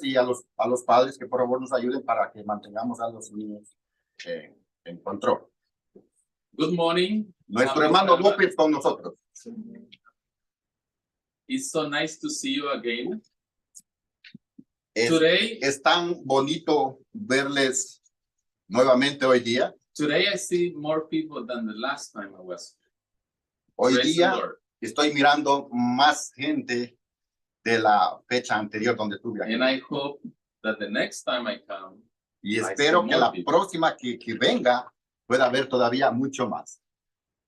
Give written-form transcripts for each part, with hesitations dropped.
y a los padres que por favor nos ayuden para que mantengamos a los niños en control. Good morning. Nuestro hermano Lopez con nosotros. It's so nice to see you again. Es tan bonito verles nuevamente hoy día. Today I see more people than the last time I was. Hoy Praise día the Lord. estoy mirando más gente de la fecha anterior donde estuve aquí. And I hope that the next time I come, Y espero que la próxima que venga pueda haber todavía mucho más.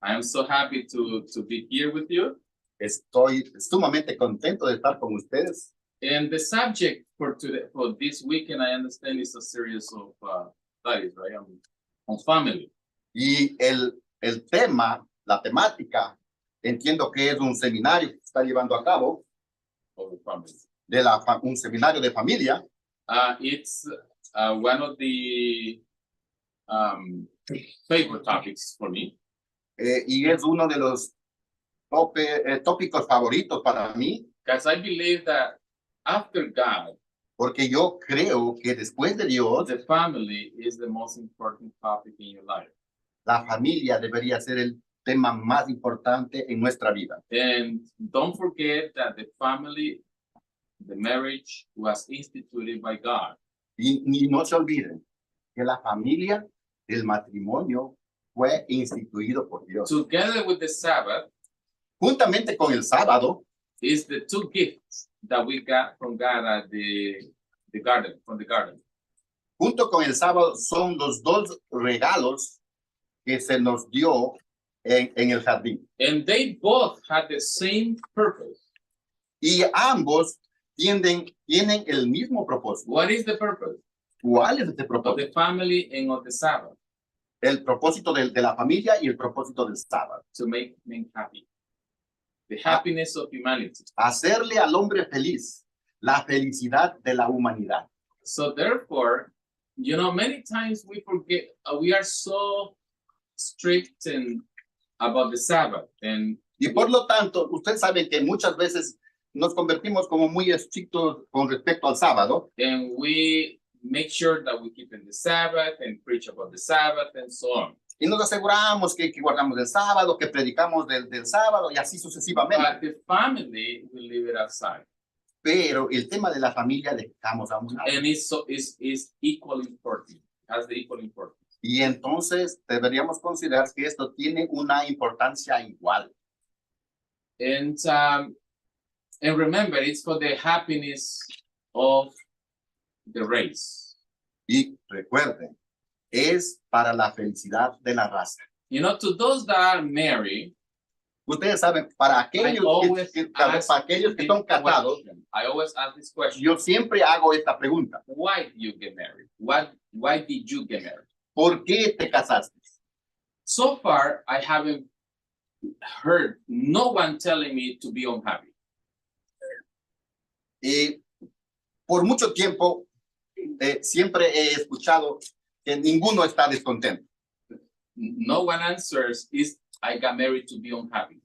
I am so happy to be here with you. Estoy sumamente contento de estar con ustedes. And the subject for today, for this weekend, I understand is a series of studies, right? On family. Y el tema, la temática, entiendo que es un seminario que se está llevando a cabo. Of the family. Un seminario de familia. It's one of the favorite topics for me. Y es uno de los tópicos favoritos para mí. Because I believe that after God, porque yo creo que después de Dios, the family is the most important topic in your life. La familia debería ser el tema más importante en nuestra vida. And don't forget that the family, the marriage was instituted by God. Y no se olviden que la familia, el matrimonio, fue instituido por Dios. Together with the Sabbath, juntamente con el sábado, is the two gifts that we got from God at the garden, from the garden. Junto con el sábado son los dos regalos que se nos dio en el jardín. And they both had the same purpose. Y ambos tienen el mismo propósito. What is the purpose? ¿Cuál es este propósito? Of the family and of the Sabbath. El propósito de la familia y el propósito del sábado. To make men happy. The happiness of humanity. Hacerle al hombre feliz, la felicidad de la humanidad. So therefore, you know, many times we forget, we are so strict about the Sabbath. Y por lo tanto, usted sabe que muchas veces nos convertimos como muy estrictos con respecto al sábado. And we make sure that we keep in the Sabbath and preach about the Sabbath and so on. Y nos aseguramos que guardamos el sábado, que predicamos del sábado y así sucesivamente. But the family, we leave it aside. Pero el tema de la familia dejamos a un lado. And it's equally important. Has the equal importance. Y entonces deberíamos considerar que esto tiene una importancia igual. And remember, it's for the happiness of the race. Y recuerden, es para la felicidad de la raza. You know, to those that are married, ustedes saben, para aquellos que son casados, I always ask this question. Yo siempre hago esta pregunta. Why do you get married? Why did you get married? ¿Por qué te casaste? So far, I haven't heard no one telling me to be unhappy. Y por mucho tiempo siempre he escuchado que ninguno está descontento. No one answers is I got married to be unhappy.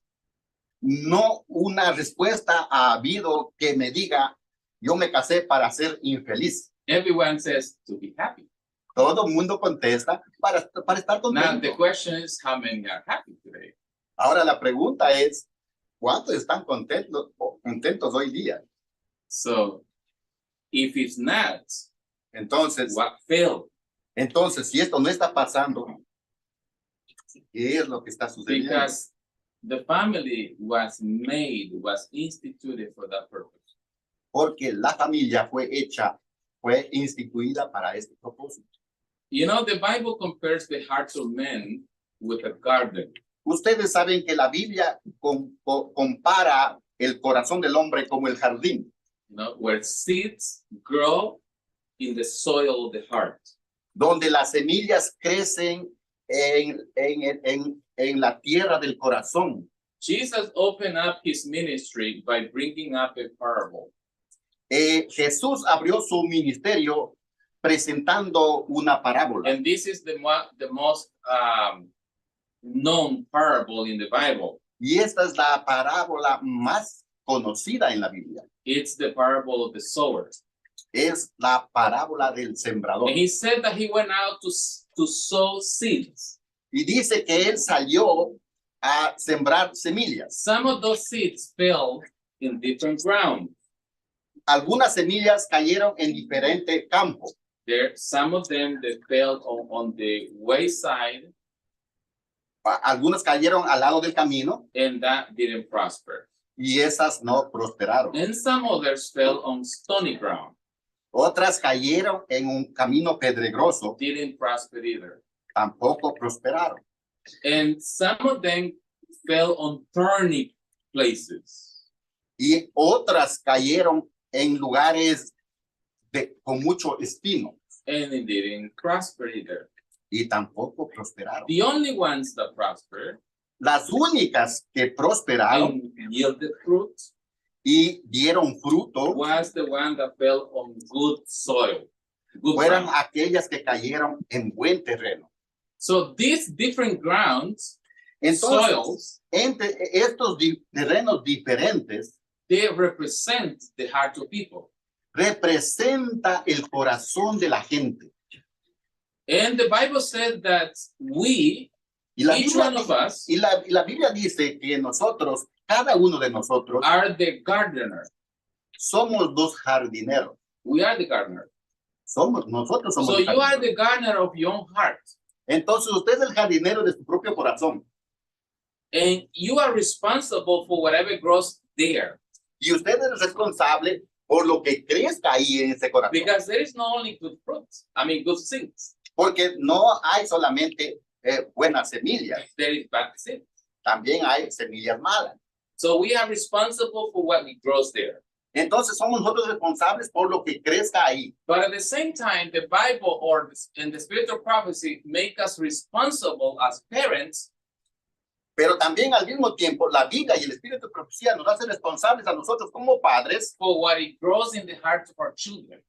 No una respuesta ha habido que me diga yo me casé para ser infeliz. Everyone says to be happy. Todo el mundo contesta para estar contento. Now the question is how many are happy today? Ahora la pregunta es ¿cuántos están contentos hoy día? So if it's not, entonces what failed? Entonces si esto no está pasando, ¿qué es lo que está sucediendo? Because the family was instituted for that purpose. Porque la familia fue instituida para este propósito. You know, the Bible compares the hearts of men with a garden. Ustedes saben que la Biblia compara el corazón del hombre como el jardín. You know, where seeds grow in the soil of the heart. Donde las semillas crecen en la tierra del corazón. Jesus opened up his ministry by bringing up a parable. Jesús abrió su ministerio presentando una parábola. And this is the most known parable in the Bible. Y esta es la parábola más conocida en la Biblia. It's the parable of the sower. es la parábola del sembrador. And he said that he went out to sow seeds. Y dice que él salió a sembrar semillas. Some of those seeds fell in different ground. Algunas semillas cayeron en diferentes campos. Some of them they fell on the wayside, Algunos cayeron al lado del camino and that didn't prosper. y esas no prosperaron. And some others fell on stony ground, Otras cayeron en un camino pedregoso, didn't prosper either. tampoco prosperaron. And some of them fell on thorny places, Y otras cayeron en lugares con mucho espino and it didn't prosper either. y tampoco prosperaron. The only ones that prospered Las únicas que prosperaron and yielded fruit y dieron fruto was the one that fell on good soil. Good fueron ground. aquellas que cayeron en buen terreno. So these different grounds, Entonces, soils, entre estos terrenos diferentes they represent the heart of people. representa el corazón de la gente. And the Bible said that we, Y la, each Biblia, one of us, y la Biblia dice que nosotros, cada uno de nosotros, are the gardener. somos dos jardineros. We are the gardener. Nosotros somos So los you are jardineros. the gardener of your own heart. Entonces usted es el jardinero de su propio corazón. And you are responsible for whatever grows there. Y usted es responsable por lo que crezca ahí en ese corazón. Because there is not only good fruits, good seeds. Porque no hay solamente buenas semillas, There is bad seeds. también hay semillas malas. So we are responsible for what grows there. Entonces somos nosotros responsables por lo que crezca ahí. But at the same time, the Bible and the spiritual prophecy make us responsible as parents Pero también al mismo tiempo la Biblia y el Espíritu de Profecía nos hacen responsables a nosotros como padres for what it grows in the hearts of our children.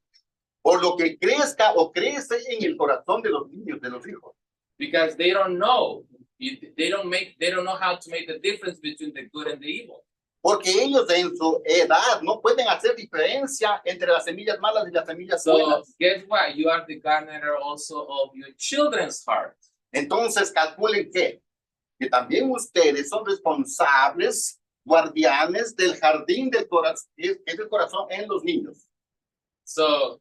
por lo que crezca o crece en el corazón de los niños, de los hijos. Because they don't know. They don't know how to make the difference between the good and the evil. Porque ellos en su edad no pueden hacer diferencia entre las semillas malas y las semillas So buenas. guess what? You are the gardener also of your children's heart. Entonces calculen que también ustedes son responsables, guardianes del jardín del corazón, que es el corazón en los niños. So,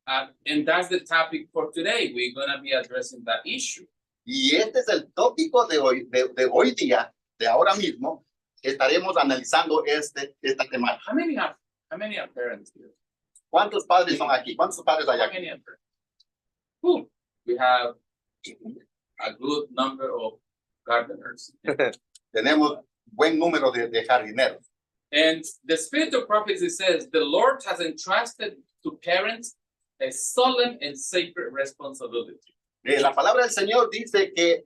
and that's the topic for today. We're going to be addressing that issue. Y este es el tópico de hoy día, de ahora mismo. Estaremos analizando esta temática. How many are parents here? ¿Cuántos padres son aquí? ¿Cuántos padres hay How aquí? many are parents? Cool. We have a good number of gardeners. Tenemos buen número de jardineros. And the spirit of prophecy says the Lord has entrusted to parents a solemn and sacred responsibility. La palabra del Señor dice que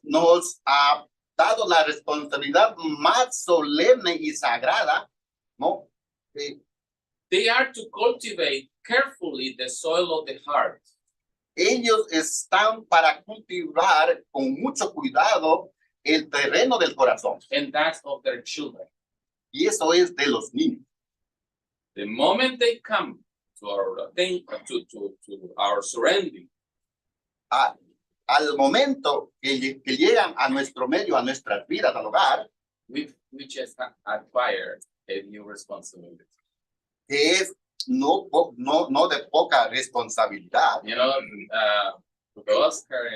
nos ha dado la responsabilidad más solemne y sagrada, ¿no? They are to cultivate carefully the soil of the heart. Ellos están para cultivar con mucho cuidado el terreno del corazón. And that's of their children. Y eso es de los niños. The moment they come to our surrounding, Al momento que llegan a nuestro medio, a nuestras vidas, al hogar, we just acquire a new responsibility. que es no de poca responsabilidad. You know, Oscar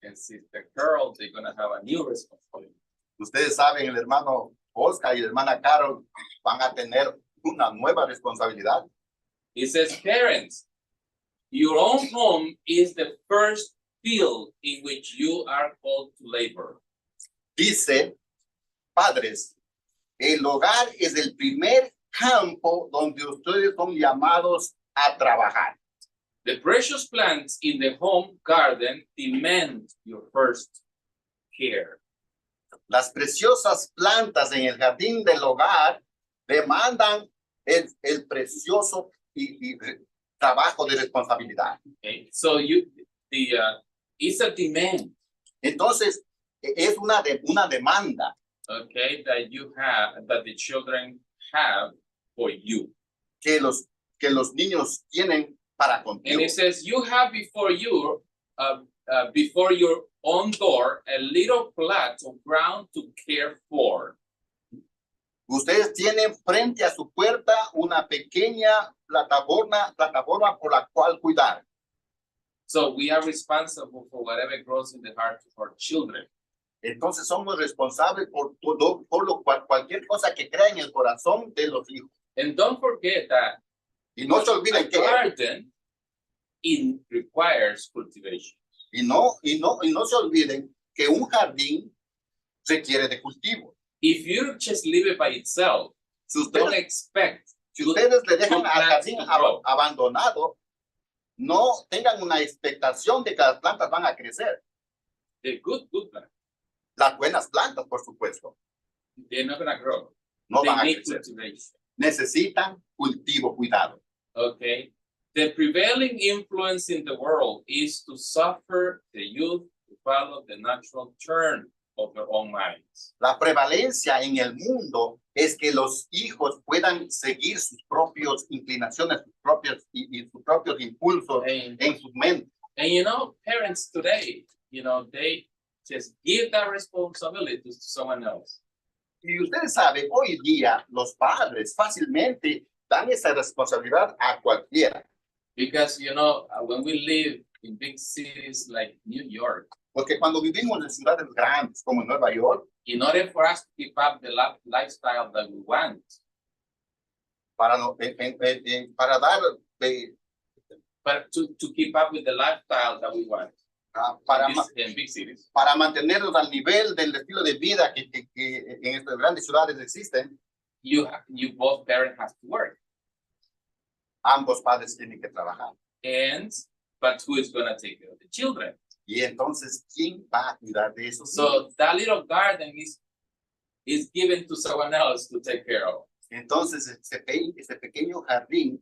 and Sister Carol, they're going to have a new responsibility. Ustedes saben, el hermano Oscar y la hermana Carol van a tener una nueva responsabilidad. He says, parents, your own home is the first field in which you are called to labor. Dice, padres, el hogar es el primer campo donde ustedes son llamados a trabajar. The precious plants in the home garden demand your first care. Las preciosas plantas en el jardín del hogar demandan el precioso y trabajo de responsabilidad. Okay? So it's a demand. Entonces, es una demanda, Okay, that the children have for you. que los que los niños tienen para And contigo. it says, you have before your own door a little plot of ground to care for. Ustedes tienen frente a su puerta una pequeña plataforma por la cual cuidar. So we are responsible for whatever grows in the heart of our children. Entonces somos responsables por todo, cualquier cosa que crea en el corazón de los hijos. And don't forget that Y no se a olviden que garden requires cultivation. y no se olviden que un jardín requiere de cultivo. If you just leave it by itself, Si don't ustedes, expect si ustedes le dejan good al plants jardín to grow. abandonado, no tengan una expectación de que las plantas van a crecer. The good plants, Las buenas plantas, por supuesto, they're not gonna grow. no They van a need crecer. cultivation. Necesitan cultivo, cuidado. Okay. The prevailing influence in the world is to suffer the youth to follow the natural turn of their own minds. La prevalencia en el mundo es que los hijos puedan seguir sus propias inclinaciones, y sus propios impulsos en sus mentes. And you know, parents today, you know, they just give that responsibility to someone else. Y ustedes saben, hoy día los padres fácilmente dan esa responsabilidad a cualquiera. Because, you know, when we live in big cities like New York, Porque cuando vivimos en ciudades grandes como Nueva York, in order for us to keep up the lifestyle that we want, para dar but to keep up with the lifestyle that we want in big cities, para mantenernos al nivel del estilo de vida que en estas grandes ciudades existen, you both parents have to work. ambos padres tienen que trabajar. But who is going to take care of the children? Y entonces, ¿quién va a cuidar de esos So niños? that little garden is given to someone else to take care of. Entonces, ese pequeño jardín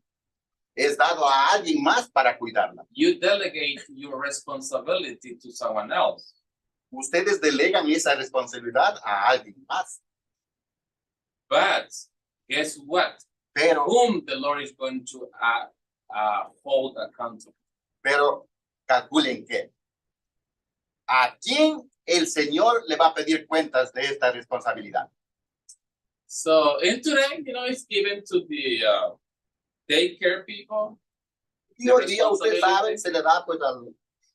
es dado a alguien más para cuidarla. You delegate your responsibility to someone else. Ustedes delegan esa responsabilidad a alguien más. But guess what? Pero, Whom the Lord is going to hold accountable. pero calculen que ¿a quién el Señor le va a pedir cuentas de esta responsabilidad? So in today, you know, it's given to the daycare people. Y hoy día, ustedes saben, se le da pues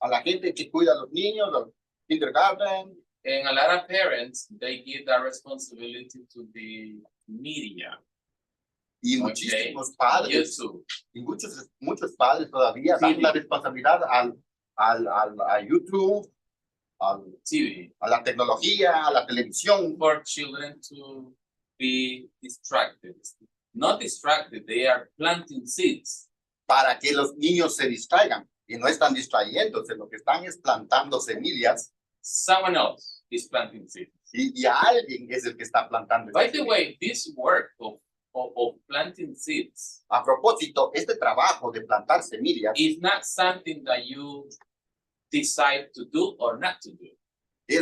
a la gente que cuida a los niños, al kindergarten. And a lot of parents, they give that responsibility to the media. Y muchísimos padres, YouTube. y muchos padres todavía dan la responsabilidad a YouTube, TV. a la tecnología, a la televisión. For children to be distracted. Not distracted, they are planting seeds. Para que los niños se distraigan. Y no están distrayéndose, lo que están es plantando semillas. Someone else is planting seeds. Y alguien es el que está plantando. By the way, this work of planting seeds A propósito, este trabajo de plantar semillas is not something that you decide to do or not to do.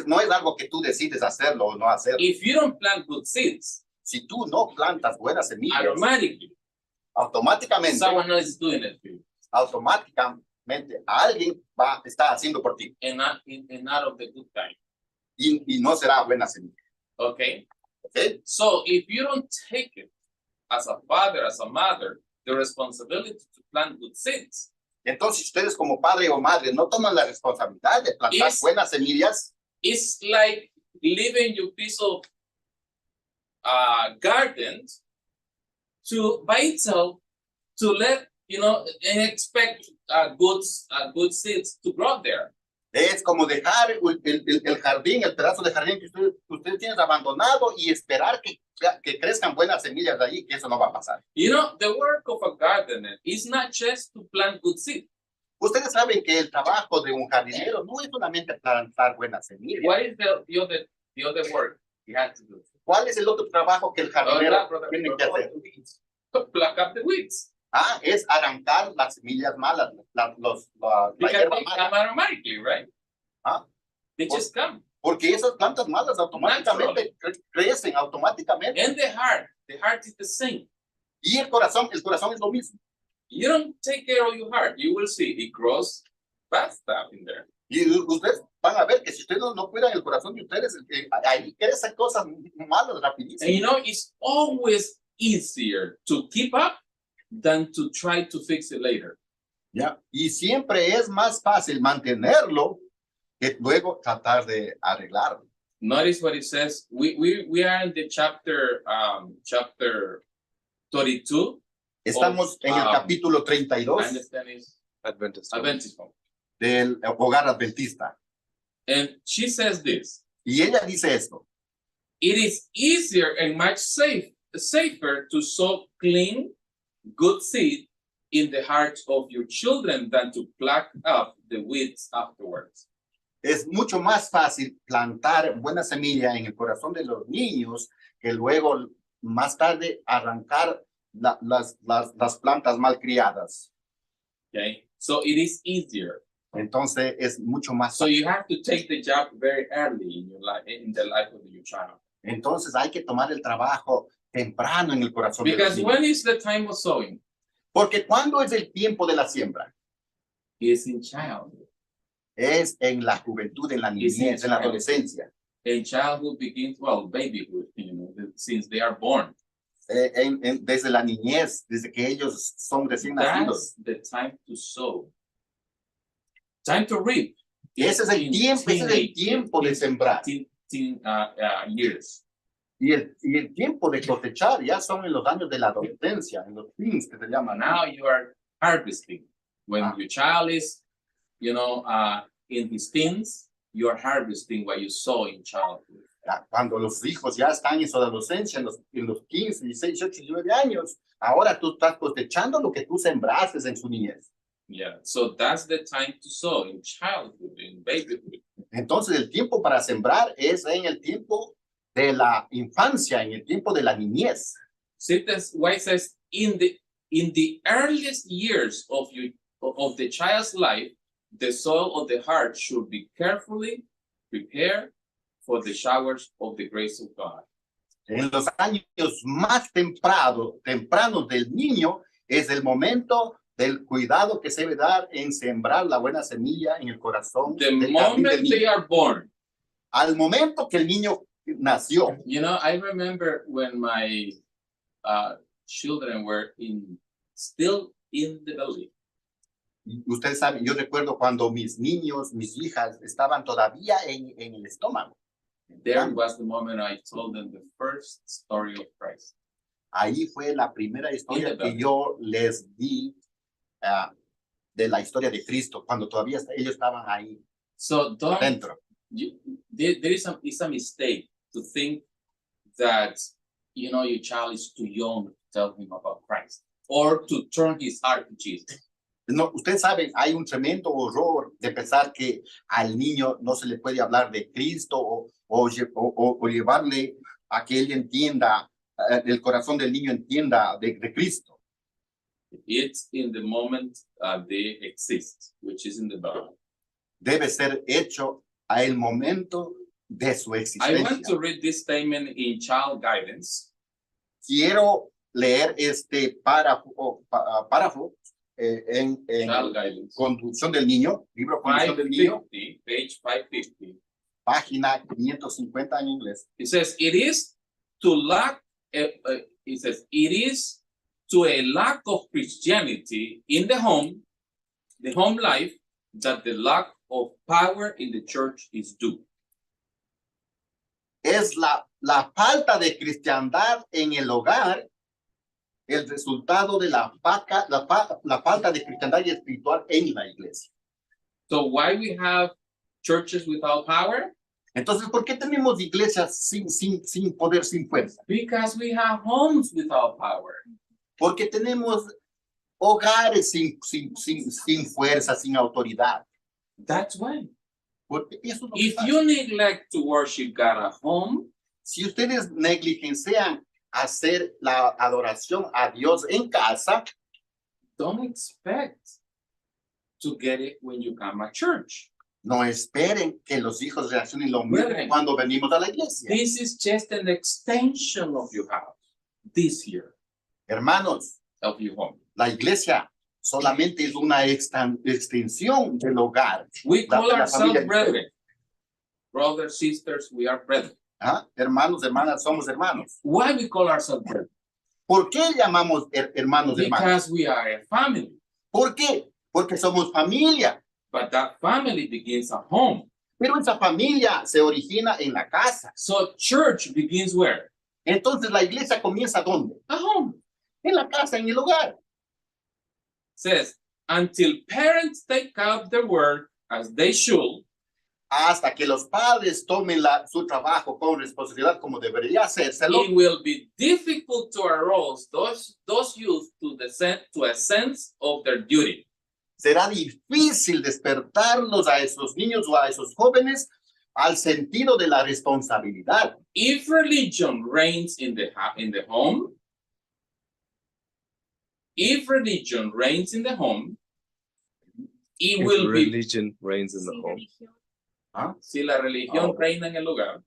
no es algo que tú decides hacerlo o no hacerlo. If you don't plant good seeds, Si tú no plantas buenas semillas, automatically automáticamente someone else is doing it for you, alguien está haciendo por ti. and not of the good kind. Y no será buena semilla. Okay. ¿Ok? So if you don't take it as a father, as a mother, the responsibility to plant good seeds, Entonces, ustedes como padre o madre no toman la responsabilidad de plantar buenas semillas. it's like leaving your piece of garden by itself to let, you know, and expect good seeds to grow there. Es como dejar el jardín, el pedazo de jardín que ustedes tienen abandonado y esperar que crezcan buenas semillas de ahí, que eso no va a pasar. You know, the work of a gardener is not just to plant good seeds. Ustedes saben que el trabajo de un jardinero no es solamente plantar buenas semillas. What is the other work he has to do? ¿Cuál es el otro trabajo que el jardinero tiene que hacer? Pluck up the weeds. Es arrancar las semillas malas, la hierba They mala. come automatically, right? They just come. Porque esas plantas malas automáticamente crecen automáticamente. And the heart is the same. Y el corazón es lo mismo. you don't take care of your heart, you will see it grows bad stuff in there. Y ustedes van a ver que si ustedes no cuidan el corazón de ustedes, ahí crecen cosas malas rapidísimo. And you know, it's always easier to keep up than to try to fix it later. ¿Ya? Y siempre es más fácil mantenerlo que luego tratar de arreglarlo. Notice what it says. We are in the chapter 32. Estamos en el capítulo I 32 understand it's Adventist. Adventist home. del hogar adventista. And she says this. Y ella dice esto. It is easier and much safer to sow clean, good seed in the hearts of your children than to pluck up the weeds afterwards. Es mucho más fácil plantar buena semilla en el corazón de los niños que luego más tarde arrancar las plantas mal criadas. Okay, so it is easier. Entonces es mucho más So fácil. you have to take the job very early in your life, in the life of your child. Entonces hay que tomar el trabajo temprano en el corazón de los Because niños. when is the time of sowing? Porque ¿cuándo es el tiempo de la siembra? It's in childhood. Es en la juventud, en la niñez, en la adolescencia. And childhood begins, well, babyhood, since they are born. Desde la niñez, desde que ellos son recién nacidos. That's the time to sow. Time to reap. Ese es el tiempo de sembrar. Years. Y el tiempo de cosechar ya son en los años de la adolescencia, en los teens que se llaman. Now you are harvesting. When your child is, in his teens, you are harvesting what you sow in childhood. Cuando los hijos ya están en su adolescencia, en los 15, 16, 18, 19 años, ahora tú estás cosechando lo que tú sembraste en su niñez. Yeah, so that's the time to sow in childhood, in babyhood. Entonces el tiempo para sembrar es en el tiempo de la infancia, en el tiempo de la niñez. See, that's why it says in the earliest years of the child's life, the soil of the heart should be carefully prepared for the showers of the grace of God. En los años más tempranos del niño es el momento del cuidado que se debe dar en sembrar la buena semilla en el corazón The del jardín del moment they niño. are born. Al momento que el niño nació. I remember when my children were still in the belly. Ustedes saben, yo recuerdo cuando mis niños, mis hijas estaban todavía en el estómago. There was the moment I told them the first story of Christ. Ahí fue la primera historia In the que belly. yo les di de la historia de Cristo, cuando todavía ellos estaban ahí So dentro. it's a mistake to think that, your child is too young to tell him about Christ or to turn his heart to Jesus. No, ustedes saben, hay un tremendo horror de pensar que al niño no se le puede hablar de Cristo o llevarle a que él entienda, el corazón del niño entienda de Cristo. It's in the moment they exist, which is in the Bible. Debe ser hecho a el momento de su I existencia. want to read this statement in Child Guidance. Quiero leer este párrafo en Child Guidance. Conducción del Niño, libro Conducción del Niño, 550, page 550. página 550 en inglés. It says, it is to a lack of Christianity in the home life, that the lack of power in the church is due. Es la falta de cristiandad en el hogar el resultado de la falta de cristiandad espiritual en la iglesia. So why we have churches without power? Entonces, ¿por qué tenemos iglesias sin poder, sin fuerza? Because we have homes without power. Porque tenemos hogares sin fuerza, sin autoridad. That's why. Porque eso es lo que If pasa. you neglect to worship God at home, Si ustedes negligencian hacer la adoración a Dios en casa, don't expect to get it when you come at church. no esperen que los hijos reaccionen lo mismo Brethren, cuando venimos a la iglesia. This is just an extension of your house, this year, Hermanos, of your home. la iglesia solamente es una extensión del hogar. We call de la ourselves familia. brethren. Brothers, sisters, we are brethren. ¿Ah? Hermanos, hermanas, somos hermanos. Why we call ourselves brethren? ¿Por qué llamamos hermanos, hermanos? Because we are a family. ¿Por qué? Porque somos familia. But that family begins at home. Pero esa familia se origina en la casa. So church begins where? Entonces la iglesia comienza ¿dónde? At home. En la casa, en el hogar. Says, until parents take up their work as they should, Hasta que los padres tomen su trabajo con responsabilidad como debería hacérselo, it will be difficult to arouse those youth to a sense of their duty. será difícil despertarlos a esos niños o a esos jóvenes al sentido de la responsabilidad. If religion reigns in the home, if religion reigns in the home, it If will be. religion reigns in the home, ¿Ah? Si la religión Oh. reina en el lugar,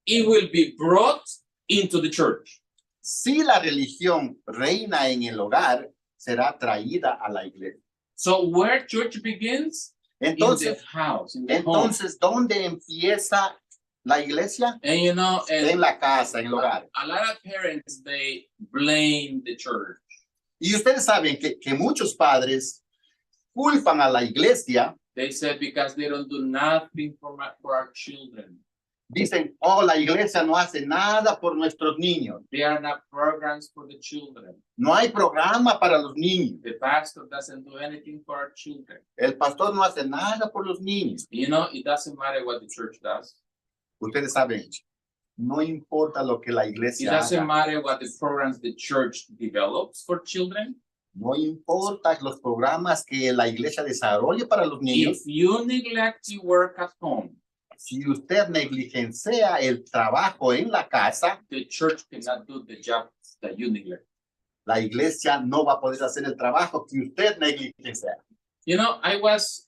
it will be brought into the church. Si la religión reina en el hogar, será traída a la iglesia. So where church begins? In Entonces, the house, in the home. ¿dónde empieza la iglesia? And you know, and En la casa, en el hogar. a lot of parents, they blame the church. Y ustedes saben que muchos padres culpan a la iglesia, They said because they don't do nothing for our children. dicen, oh, la iglesia no hace nada por nuestros niños. There are not programs for the children. No hay programa para los niños. The pastor doesn't do anything for our children. El pastor no hace nada por los niños. You know, it doesn't matter what the church does. Ustedes saben, no importa lo que la It iglesia doesn't haga. matter what the programs the church develops for children. No importa los programas que la iglesia desarrolle para los niños. If you neglect your work at home, Si usted negligencia el trabajo en la casa, the church cannot do the job that you neglect. la iglesia no va a poder hacer el trabajo que usted negligencia. You know, I was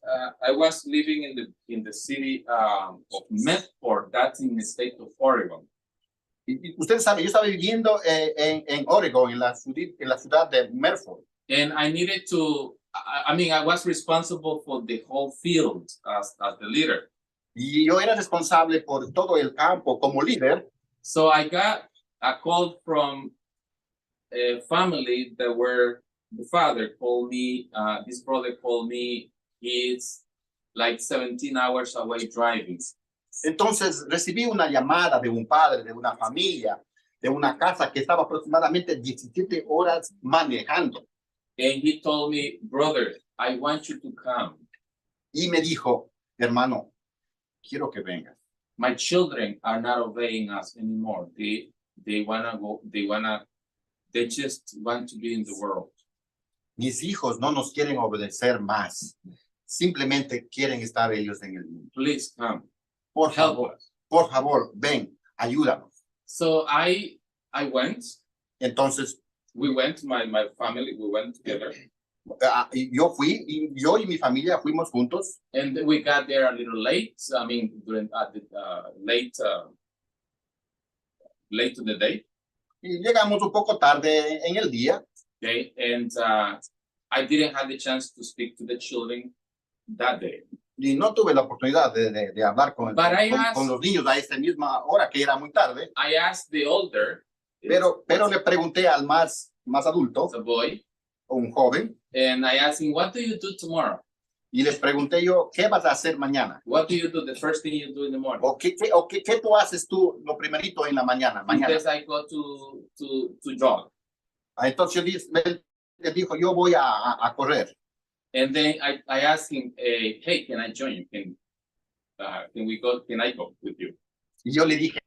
living in the city of Medford, that's in the state of Oregon. Y ustedes saben, yo estaba viviendo en Oregon, en la ciudad de Medford. And I needed to, I was responsible for the whole field as the leader. Y yo era responsable por todo el campo como líder. So I got a call from a family that were, the father called me, this brother called me, he's like 17 hours away driving. Entonces recibí una llamada de un padre, de una familia, de una casa que estaba aproximadamente 17 horas manejando. And he told me, brother, I want you to come. Y me dijo, hermano, quiero que vengas. My children are not obeying us anymore. They wanna go, they just want to be in the world. Mis hijos no nos quieren obedecer más. Simplemente quieren estar ellos en el mundo. Please come. Por Help favor, us. por favor, ven, ayúdanos. So I went. Entonces, We went, my family, we went together. yo y mi familia fuimos juntos. And we got there a little late. I mean, during late to the day. Y llegamos un poco tarde en el día. Okay, and I didn't have the chance to speak to the children that day. Y no tuve la oportunidad de hablar con los niños a esa misma hora, que era muy tarde. I asked the older, Pero le pregunté al más adulto, the boy, un joven, and I asked him, what do you do tomorrow? y les pregunté yo, ¿qué vas a hacer mañana? What do you do the first thing you do in the morning? ¿O qué tú haces tú lo primerito en la mañana? Because I go to jog. Entonces él dijo, yo voy a correr. And then I asked him, hey, can I join you? Can we go? Can I go with you? Y yo le dije,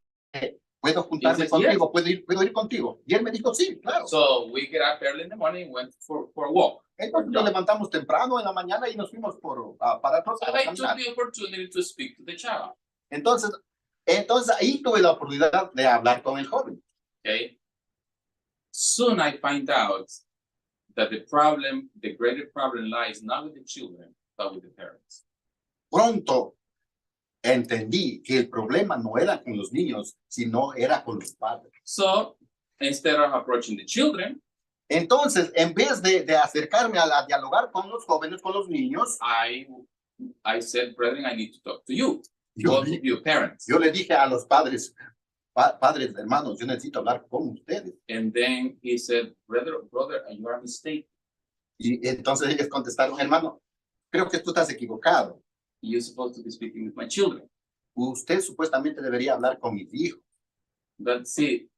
¿puedo juntarme He says, contigo? ¿Puedo ir contigo? Y él me dijo, sí, claro. So we get up early in the morning and went for a walk. Entonces nos levantamos temprano en la mañana y nos fuimos para So I took the opportunity to speak to the child. Entonces ahí tuve la oportunidad de hablar con el joven. Okay. Soon I find out that the greater problem lies not with the children, but with the parents. Pronto entendí que el problema no era con los niños, sino era con los padres. So instead of approaching the children, Entonces, en vez de acercarme a dialogar con los jóvenes, con los niños, I said, brethren, I need to talk to you, yo, both of you parents. yo le dije a los padres, padres, hermanos, yo necesito hablar con ustedes. And then he said, brother, you are mistaken. Y entonces ellos contestaron, hermano, creo que tú estás equivocado. You're supposed to be speaking with my children. Usted supuestamente debería hablar con mis hijos. But see,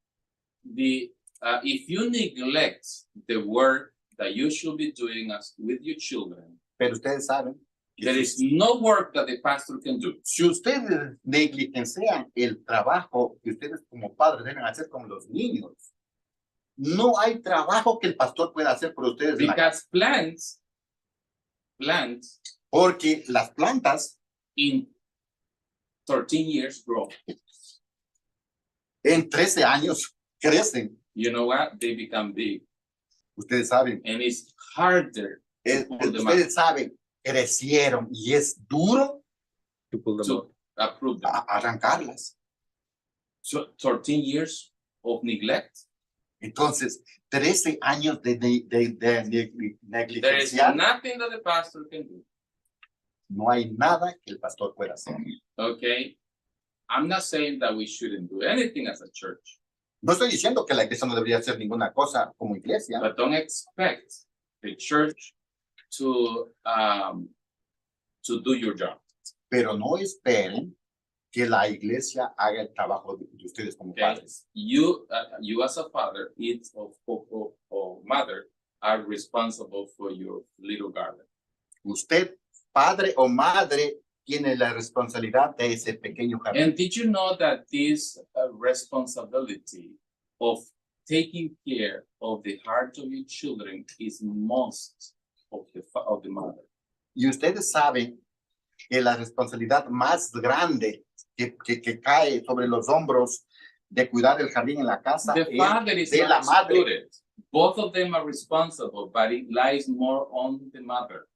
if you neglect the work that you should be doing with your children, Pero ustedes saben que there is no work that the pastor can do. si ustedes negligencian el trabajo que ustedes como padres deben hacer con los niños, no hay trabajo que el pastor pueda hacer por ustedes. Because plants, porque las plantas in 13 years grow. En 13 años crecen. You know what? They become big. Ustedes saben. And it's harder. Ustedes saben, crecieron y es duro to approve them. Arrancarlas. So 13 years of neglect. Entonces, 13 años de negligencia. There is nothing that the pastor can do. No hay nada que el pastor pueda hacer. Okay. I'm not saying that we shouldn't do anything as a church. No estoy diciendo que la iglesia no debería hacer ninguna cosa como iglesia. But don't expect the church to do your job. Pero no esperen que la iglesia haga el trabajo de ustedes como padres. You as a father or mother are responsible for your little garden. Usted, padre o madre, tiene la responsabilidad de ese pequeño jardín. And did you know that this responsibility of taking care of the heart of your children is most of the mother? Y ustedes saben que la responsabilidad más grande que cae sobre los hombros de cuidar el jardín en la casa es de la madre. Both of them are responsible, but it lies more on the mother.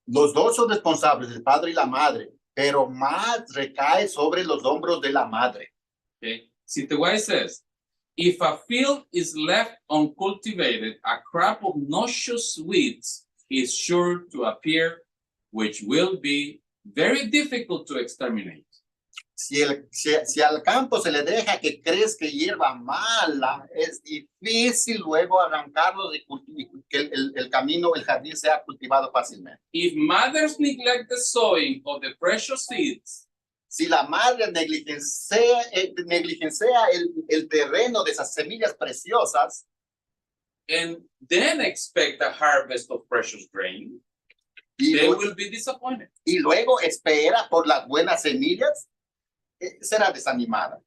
Los dos son responsables, el padre y la madre, pero más recae sobre los hombros de la madre. Okay. See, the way it says, if a field is left uncultivated, a crop of noxious weeds is sure to appear, which will be very difficult to exterminate. Si al campo se le deja que crezca hierba mala, es difícil luego arrancarlo y que el camino, el jardín sea cultivado fácilmente. If mothers neglect the sowing of the precious seeds, si la madre negligencia el terreno de esas semillas preciosas, and then expect a harvest of precious grain, they will be disappointed. Y luego espera por las buenas semillas, será desanimada.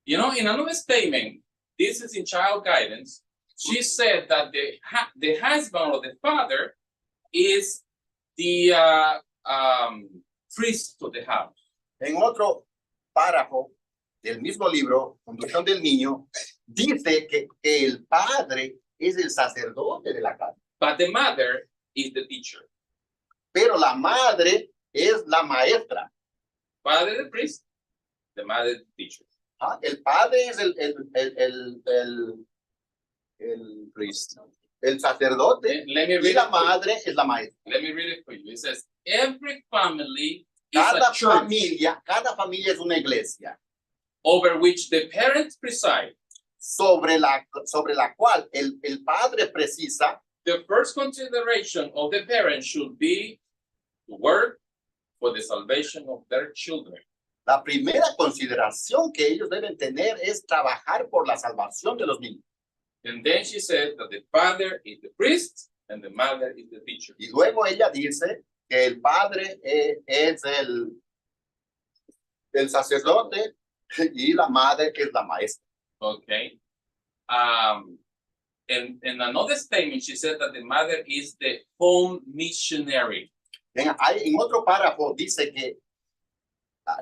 You know, in another statement, this is in child guidance, she said that the husband or the father is the priest of the house. En otro párrafo del mismo libro, Conducción del Niño, dice que el padre es el sacerdote de la casa. But the mother is the teacher. Pero la madre es la maestra. Father the priest, the mother the teacher. El padre es el priest. El sacerdote y la madre es la maestra. Let me read it for you. It says, every family cada familia es una iglesia. Over which the parents preside. Sobre la cual el padre precisa. The first consideration of the parents should be to work for the salvation of their children. La primera consideración que ellos deben tener es trabajar por la salvación de los niños. And then she said that the father is the priest and the mother is the teacher. Y luego ella dice que el padre es el sacerdote y la madre es la maestra. Okay. And in another statement, she said that the mother is the home missionary. En otro párrafo dice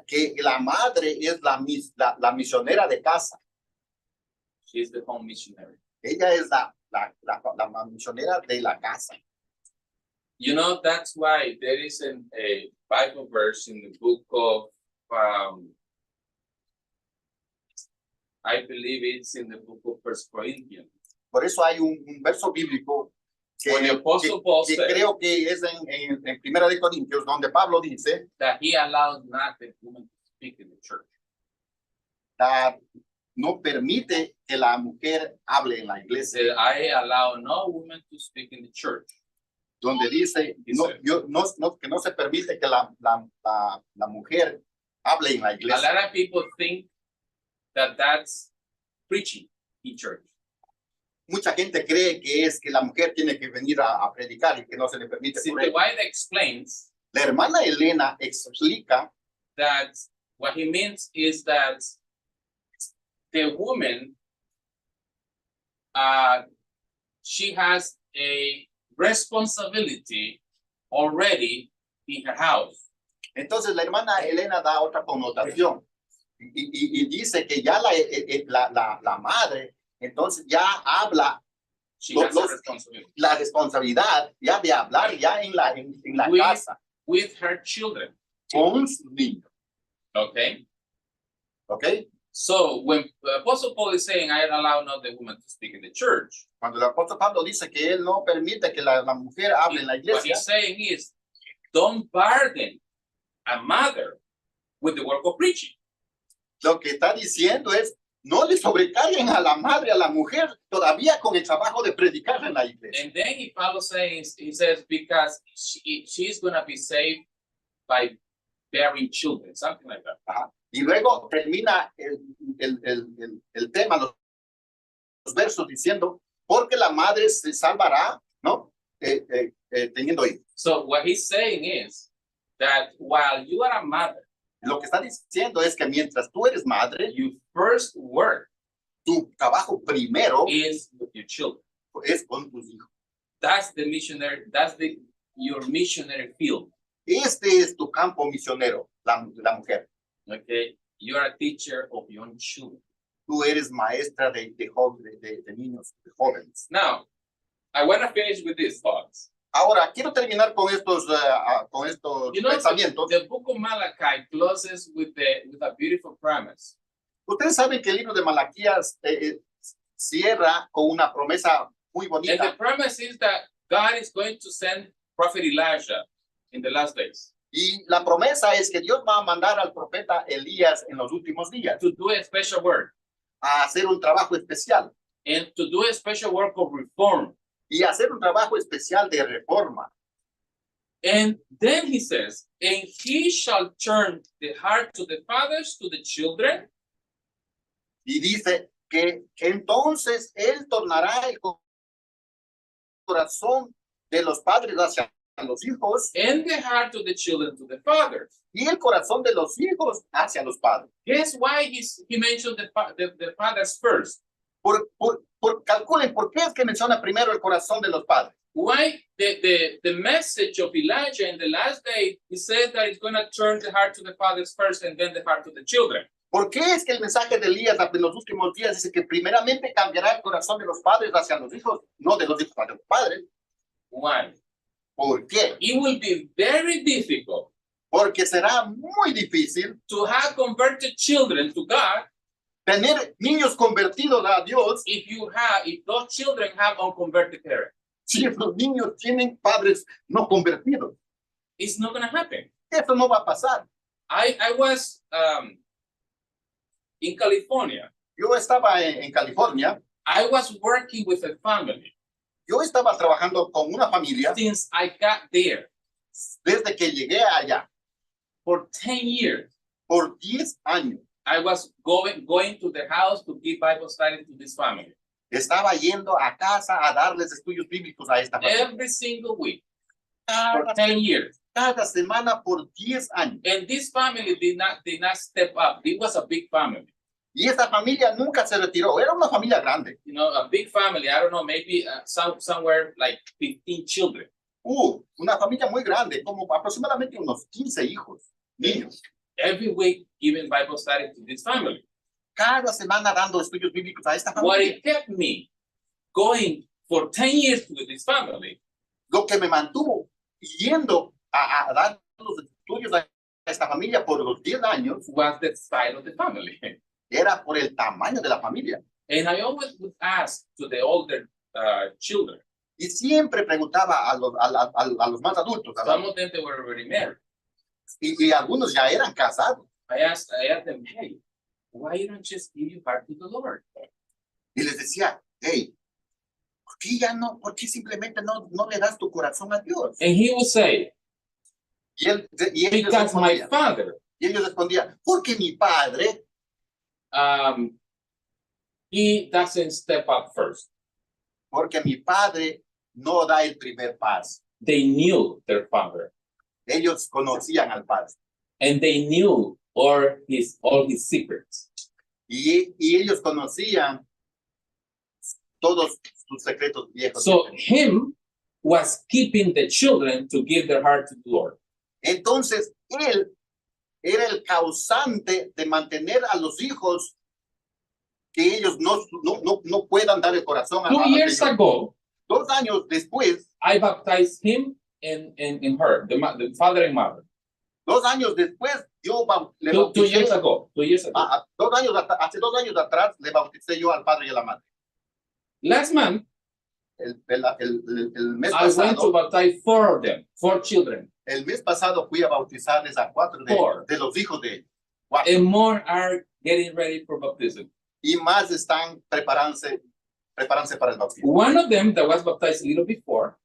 que la madre es la misionera de casa. She is the home missionary. Ella es la misionera de la casa. You know, that's why there is a Bible verse in the book of, I believe it's in the book of 1 Corinthians. Por eso hay un verso bíblico When the Apostle Paul que said creo que es en Primera de Corintios, donde Pablo dice that he allows not the woman to speak in the church. no permite que la mujer hable en la He iglesia. said, I allow no woman to speak in the church. Donde dice que no se permite que la mujer hable en la A iglesia. lot of people think that that's preaching in church. Mucha gente cree que es que la mujer tiene que venir a predicar y que no se le permite. See, Por the ello. wife explains La hermana Elena explica that what he means is that the woman, she has a responsibility already in her house. Entonces la hermana Elena da otra connotación y dice que ya la madre entonces ya habla She has a responsibility la responsabilidad ya de hablar ya en la With- casa with her children. con sus niños. Okay. ¿Ok? So when the Apostle Paul is saying, I allow not the woman to speak in the church, Cuando el apóstol Pablo dice que él no permite que la mujer hable en la what iglesia, he's saying is, don't burden a mother with the work of preaching. lo que está diciendo es no le sobrecarguen a la madre, a la mujer, todavía con el trabajo de predicar en la iglesia. And then Pablo says, he says, because she's going to be saved by bearing children, something like that. Ajá. Y luego termina el tema, los versos diciendo, porque la madre se salvará, ¿no? Teniendo hijos. So what he's saying is that while you are a mother, Lo que está diciendo es que mientras tú eres madre, your first work tu trabajo primero is with your children. es con tus hijos. That's the missionary, that's your missionary field. Este es tu campo misionero, la mujer. Okay, you are a teacher of young children. Tú eres maestra de niños, de jóvenes. Now, I want to finish with these thoughts. Ahora, quiero terminar con estos You know, pensamientos. the book of Malachi closes with a beautiful promise. Ustedes saben que el libro de Malaquías cierra con una promesa muy And the bonita. promise is that God is going to send Prophet Elijah in the last days Y la promesa es que Dios va a mandar al profeta Elías en los últimos días to do a special work a hacer un trabajo especial and to do a special work of reform. y hacer un trabajo especial de reforma. And then he says, and he shall turn the heart to the fathers, to the children, Y dice que entonces él tornará el corazón de los padres hacia los hijos and the heart of the children to the fathers. y el corazón de los hijos hacia los padres. Guess why he mentioned the fathers first? Calculen, ¿por qué es que menciona primero el corazón de los padres? Why the message of Elijah in the last day, he says that it's going to turn the heart to the fathers first and then the heart to the children. ¿Por qué es que el mensaje de Elías en los últimos días dice que primeramente cambiará el corazón de los padres hacia los hijos, no de los hijos hacia los padres? Why? ¿Por qué? It will be very difficult Porque será muy difícil to have converted children to God tener niños convertidos a Dios if those children have unconverted parents. si los niños tienen padres no convertidos. It's not going to happen. Eso no va a pasar. I was in California. Yo estaba en California, I was working with a family. yo estaba trabajando con una familia Since I got there desde que llegué allá for 10 years, por 10 años. I was going to the house to give Bible study to this family. Estaba yendo a casa a darles estudios bíblicos a esta familia. Every single week for 10 years. Cada semana por 10 años. And this family did not step up. It was a big family. Y esta familia nunca se retiró. Era una familia grande. You know, a big family. I don't know, maybe somewhere like 15 children. Una familia muy grande, como aproximadamente unos 15 hijos, niños. Every week giving Bible study to this family. Cada semana dando estudios bíblicos a esta What familia. it kept me going for 10 years with this family Lo que me mantuvo yendo a dar los estudios a esta familia por los 10 años was the size of the family. era por el tamaño de la familia. And I always would ask to the older children. Y siempre preguntaba a los más adultos, Some of them they were already married. y algunos ya eran casados. I asked them, hey, why you don't just give your heart to the Lord? Y les decía, hey, ¿por qué simplemente no le das tu corazón a Dios? And he would say, Ellos because my respondían, father, porque mi padre, he doesn't step up first. porque mi padre no da el primer paso. They knew their father, Ellos conocían al padre. and they knew all his secrets. Y ellos conocían todos sus secretos viejos. So him was keeping the children to give their heart to the Lord. Entonces, él era el causante de mantener a los hijos que ellos no puedan dar el corazón a 2 years Señor. ago, 2 años después, I baptized him and her, the father and mother. 2 años después, yo le 2 bauticé. years ago. 2 years ago. Hace 2 años atrás le bauticé yo al padre y a la madre. Last month, El mes I went to pasado, baptize 4 of them, 4 children. el mes pasado fui a bautizarles a 4 de los hijos de ellos. 4. And more are getting ready for baptism. Y más están preparándose para el bautismo. One of them that was baptized a little before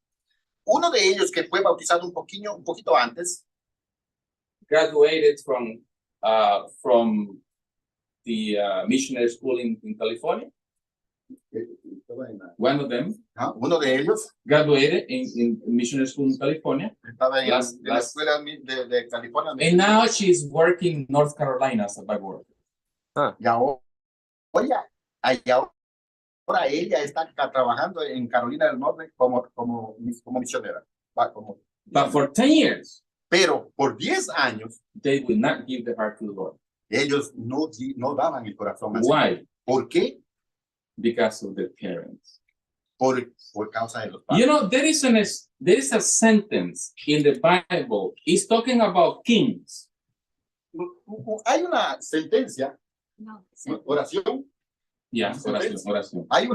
Uno de ellos que fue bautizado un poquito antes, graduated from the missionary school in California. One of them uno de ellos graduated in missionary school in California. estaba en la escuela de California. And now she's working in North Carolina as a Bible worker. Y ahora ella está trabajando en Carolina del Norte como misionera. But for 10 years, Pero por 10 años, they will not give their heart to the Lord. ellos no daban el corazón. Why? ¿Por qué? Because of their parents. Por causa de los padres. You know, there is a sentence in the Bible. It's talking about kings. Hay una sentencia, oración. Yeah, oración. Hay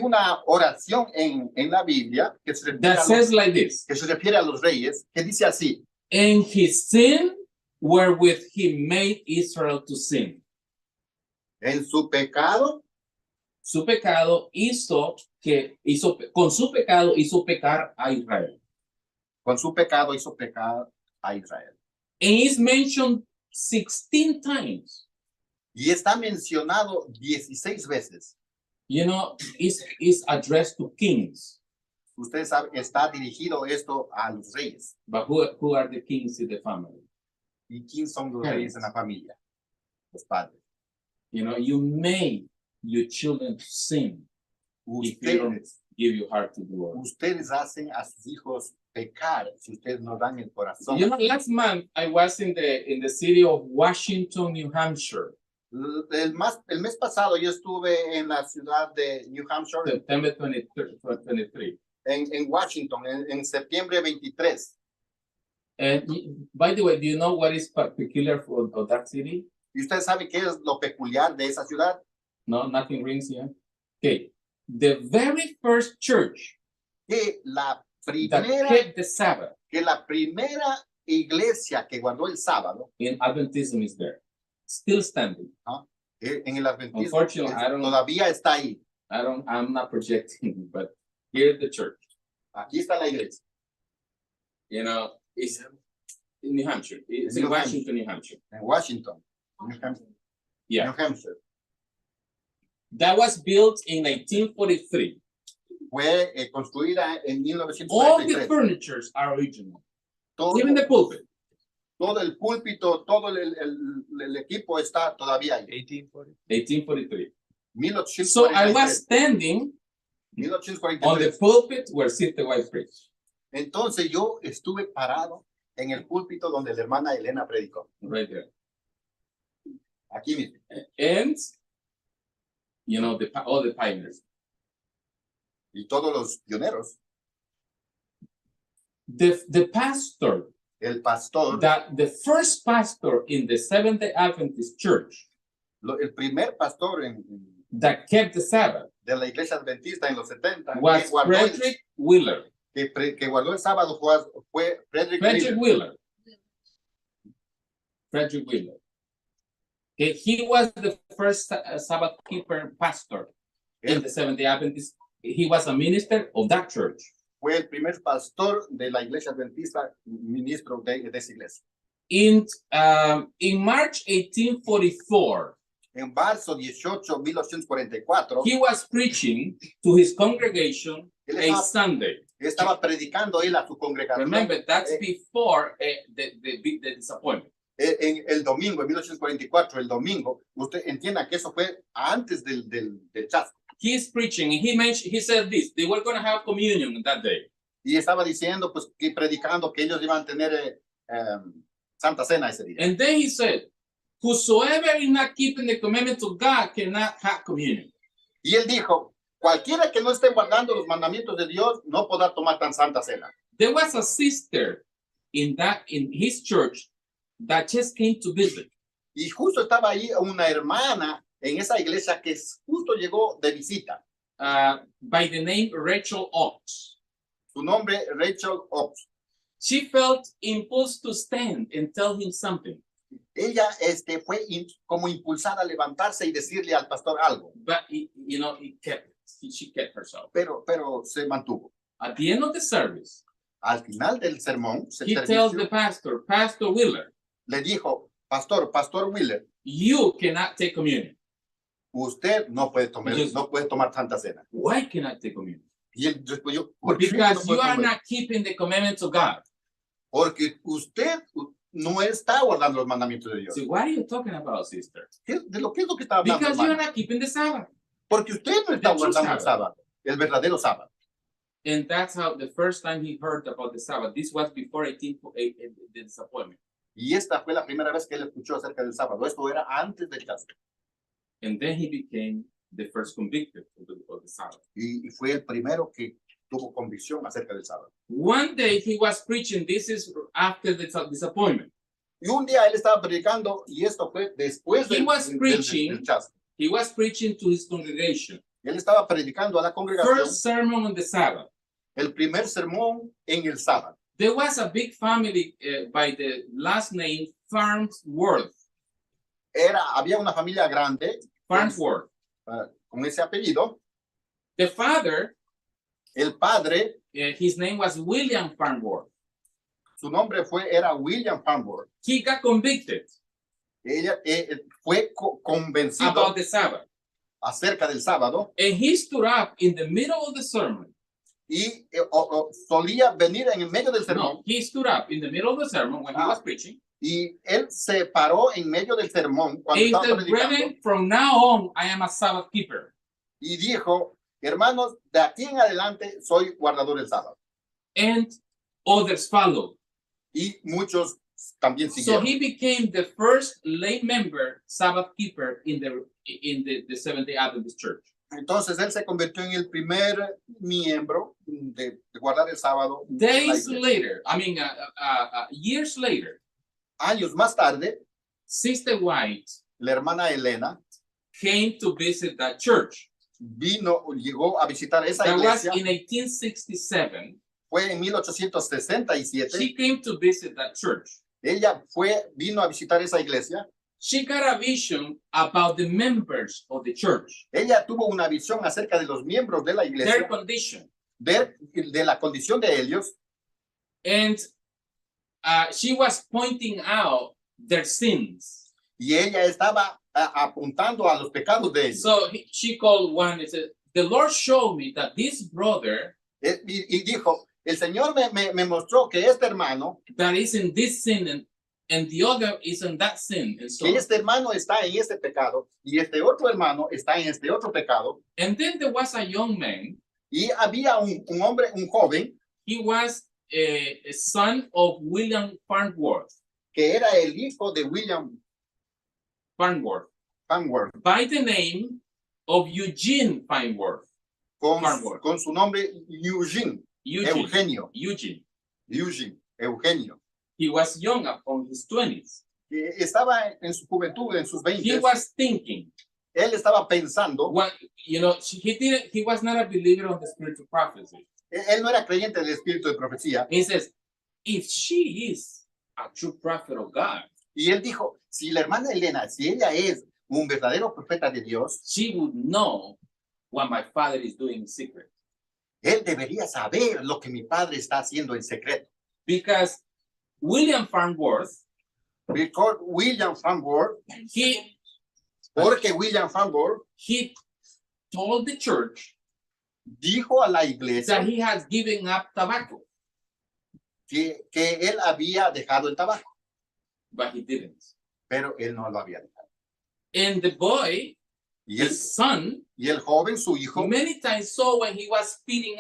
una oración en la Biblia que se refiere a los reyes, que dice así: And his sin wherewith he made Israel to sin. En su pecado con su pecado hizo pecar a Israel. Con su pecado hizo pecar a Israel. And it's mentioned 16 times. Y está mencionado 16 veces. You know, it's addressed to kings. Usted sabe, está dirigido esto a los reyes. But who are the kings in the family? ¿Y quién son los reyes en la familia? Los padres. You know, you made your children to sin if you don't give your heart to the Lord. Ustedes hacen a sus hijos pecar si ustedes no dan el corazón. You know, last month I was in the city of Washington, New Hampshire. El mes pasado yo estuve en la ciudad de New Hampshire. September 23. En Washington, en septiembre 23. And by the way, do you know what is peculiar of that city? ¿Y usted sabe qué es lo peculiar de esa ciudad? No, nothing rings here. Okay. The very first church Que la that kept the Sabbath iglesia que guardó el sábado in Adventism is there, still standing. En el adventismo Unfortunately, todavía está ahí. I'm not projecting, but here's the church. Aquí está la iglesia. You know, it's in New Hampshire. It's in Washington, New Hampshire. En Washington, New Hampshire. Yeah. New Hampshire. That was built in 1943. Fue construida en 1943. All the furnitures are original. Even the pulpit. Todo el púlpito, todo el equipo está todavía ahí. 1843. 1843. So I was standing 1843. on the pulpit where Sister White preached. Entonces yo estuve parado en el púlpito donde la hermana Elena predicó. Right there. Aquí mismo. And, you know, all the pioneers. Y todos los pioneros. The pastor, El pastor, the first pastor in the Seventh-day Adventist Church, El primer pastor that kept the Sabbath de la iglesia adventista en los 70 was Frederick Wheeler. que guardó el sábado fue Frederick Frederick Wheeler. Wheeler. Frederick Wheeler. Okay, he was the first Sabbath keeper pastor in the Seventh-day Adventist. He was a minister of that church. Fue el primer pastor de la iglesia adventista, ministro de esa iglesia. In March 1844, en marzo 18, 1844, he was preaching to his congregation a Sunday. Estaba predicando él a su congregación. Remember, that's before the disappointment. En el domingo, en 1844, el domingo, usted entienda que eso fue antes del chasco. He's preaching, he said this, they were going to have communion that day. Y estaba diciendo, pues, que predicando que ellos iban a tener Santa Cena ese día. And then he said, whosoever is not keeping the commandments of God cannot have communion. Y él dijo, cualquiera que no esté guardando los mandamientos de Dios no podrá tomar tan Santa Cena. There was a sister in his church that just came to visit. Y justo estaba ahí una hermana en esa iglesia que justo llegó de visita. By the name Rachel Ox. Su nombre, Rachel Ox. She felt impulse to stand and tell him something. Ella fue como impulsada a levantarse y decirle al pastor algo. But she kept herself. Pero se mantuvo. At the end of the service, al final del sermón, he tells the pastor, Pastor Wheeler, le dijo, Pastor Wheeler, you cannot take communion. Usted no puede tomar Santa Cena. Why cannot take communion? Y él respondió, because you are not keeping the commandments of God. Porque usted no está guardando los mandamientos de Dios. So what are you talking about, sister? ¿De lo que es lo que está hablando? Because you are not keeping the Sabbath. Porque usted no está guardando el sábado, el verdadero sábado. And that's how the first time he heard about the Sabbath. This was before the disappointment. Y esta fue la primera vez que él escuchó acerca del sábado. Esto era antes del chasco. And then he became the first convicted of the Sabbath. Y fue el primero que tuvo convicción acerca del sábado. One day he was preaching, this is after the disappointment. Y un día él estaba predicando y esto fue después del chasco. He was preaching to his congregation. Él estaba predicando a la congregación. First sermon on the Sabbath. El primer sermón en el sábado. There was a big family by the last name Farnsworth. Había una familia grande. Farnsworth. Con ese apellido. The father. El padre. His name was William Farnsworth. Su nombre era William Farnsworth. He got convicted. Ella fue convencido about the Sabbath. Acerca del sábado. And he stood up in the middle of the sermon. Y solía venir en el medio del sermón. No, he stood up in the middle of the sermon when he was preaching. Y él se paró en medio del sermón cuando estaba predicando. Brethren, from now on, I am a Sabbath keeper. Y dijo, hermanos, de aquí en adelante soy guardador del sábado. And others followed. Y muchos también siguieron. So he became the first lay member Sabbath keeper in the Seventh-day Adventist Church. Entonces él se convirtió en el primer miembro de guardar el sábado. Days later, years later, años más tarde, Sister White, la hermana Elena, came to visit that church. Llegó a visitar esa that iglesia. Was in 1867. Fue en 1867. She came to visit that church. Ella vino a visitar esa iglesia. She got a vision about the members of the church. Ella tuvo una visión acerca de los miembros de la iglesia. Their condition. De la condición de ellos. And she was pointing out their sins. Y ella estaba apuntando a los pecados de ellos. So she called one and said, the Lord showed me that this brother. Y dijo, el Señor me mostró que este hermano. That is in this sin and the other is in that sin. And so, que este hermano está en este pecado y este otro hermano está en este otro pecado. And then there was a young man. Y había un hombre, un joven. He was a son of William Farnsworth. Que era el hijo de William Farnsworth. By the name of Eugene Farnsworth. Con su nombre Eugenio. He was young, on his 20s. que estaba en su juventud, en sus he 20, was thinking, él estaba pensando, what, he was not a believer of the spiritual prophecy. él no era creyente del espíritu de profecía, He says, if she is a true prophet of God, y él dijo, si la hermana Elena, si ella es un verdadero profeta de Dios, she would know what my father is doing in secret. él debería saber lo que mi padre está haciendo en secreto. Because William Farnsworth, Because William Farnsworth, porque William Farnsworth he told the church dijo a la iglesia that he has given up tobacco, que él había dejado el tabaco, but he didn't. pero él no lo había dejado. And the boy, Y el, his son, y el joven, su hijo, many times saw when he was spitting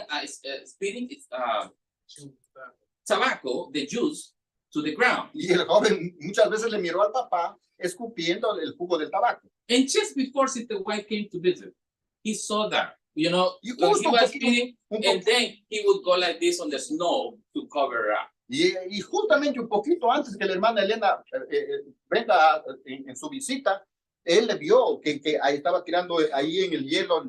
tobacco, the juice, to the ground. y el joven muchas veces le miró al papá escupiendo el jugo del tabaco. And just before Sister White came to visit, he saw that, Y when he justo was spitting, and then he would go like this on the snow to cover up. Y justamente un poquito antes que la hermana Elena venga en su visita, él le vio que ahí estaba tirando ahí en el hielo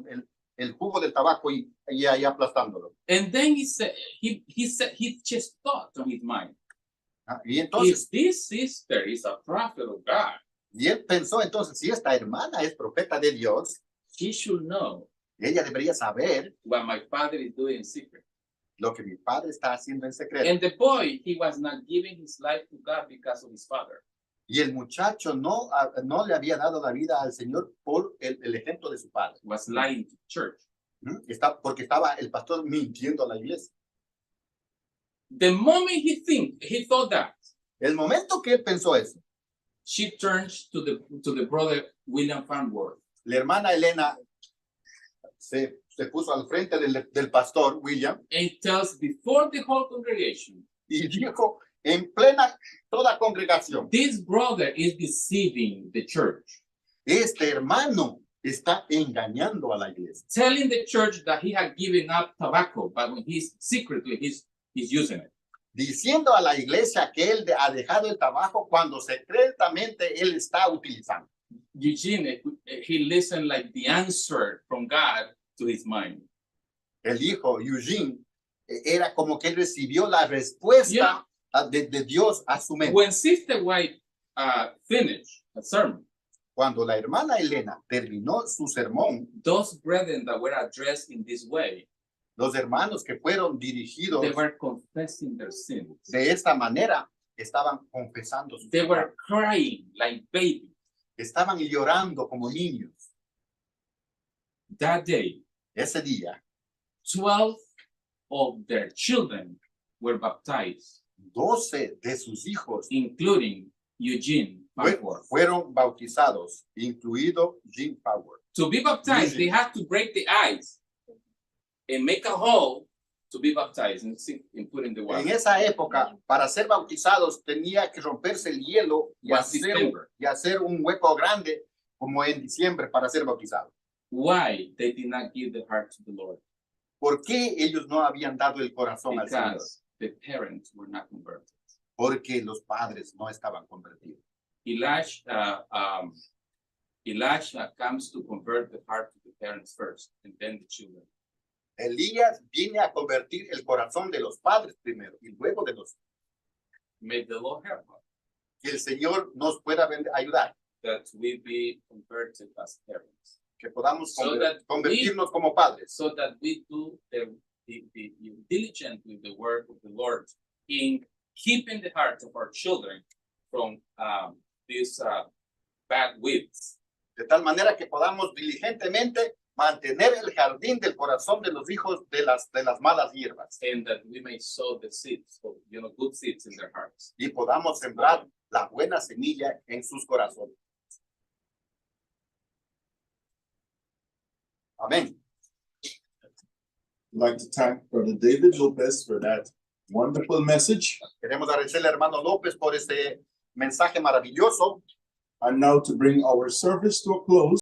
el jugo del tabaco y ahí aplastándolo. And then he said, he just thought on his mind, Y entonces, if this sister is a prophet of God, y él pensó entonces, si esta hermana es profeta de Dios, she should know ella debería saber what my father is doing in secret. lo que mi padre está haciendo en secreto. And the boy, he was not giving his life to God because of his father. Y el muchacho no le había dado la vida al Señor por el ejemplo de su padre. He was lying to church. Porque estaba el pastor mintiendo a la iglesia. The moment he thought that, El momento que él pensó eso, she turns to the brother William Farnsworth. la hermana Elena se puso al frente del pastor William And tells before the whole congregation, y dijo en plena toda congregación, this brother is deceiving the church, este hermano está engañando a la iglesia, telling the church that he had given up tobacco, but when he's secretly he's using it. diciendo a la iglesia que él ha dejado el tabaco cuando secretamente él está utilizando. Eugene, he listened like the answer from God to his mind. El hijo Eugene era como que él recibió la respuesta de Dios a su mente. When Sister White finished a sermon, cuando la hermana Elena terminó su sermón, those brethren that were addressed in this way, los hermanos que fueron dirigidos they were confessing their sins. de esta manera estaban confesando sus They were pecados. crying like babies. Estaban llorando como niños. That day, Ese día, 12 of their children were baptized, 12 de sus hijos including Eugene Farnsworth. fueron bautizados, incluido Jim Power. To be baptized, they had to break the ice and make a hole to be baptized and put in the water. En esa época, para ser bautizados, tenía que romperse el hielo y hacer un hueco grande, como en diciembre, para ser bautizados. Why they did not give the heart to the Lord? ¿Por qué ellos no habían dado el corazón al Señor? Because the parents were not converted. Porque los padres no estaban convertidos. Elisha comes to convert the heart of the parents first, and then the children. Elías viene a convertir el corazón de los padres primero y luego de los. May the Lord help us Que el Señor nos pueda ayudar. that we be converted as parents, Que podamos So that convertirnos como padres. so that we do the diligently the work of the Lord in keeping the hearts of our children from these bad weeds. De tal manera que podamos diligentemente mantener el jardín del corazón de los hijos de las malas hierbas. And that we may sow the seeds, of, good seeds in their hearts. Y podamos sembrar la buena semilla en sus corazones. Amén. I'd like to thank Brother David Lopez for that wonderful message. Queremos agradecerle al hermano López por este mensaje maravilloso. And now to bring our service to a close.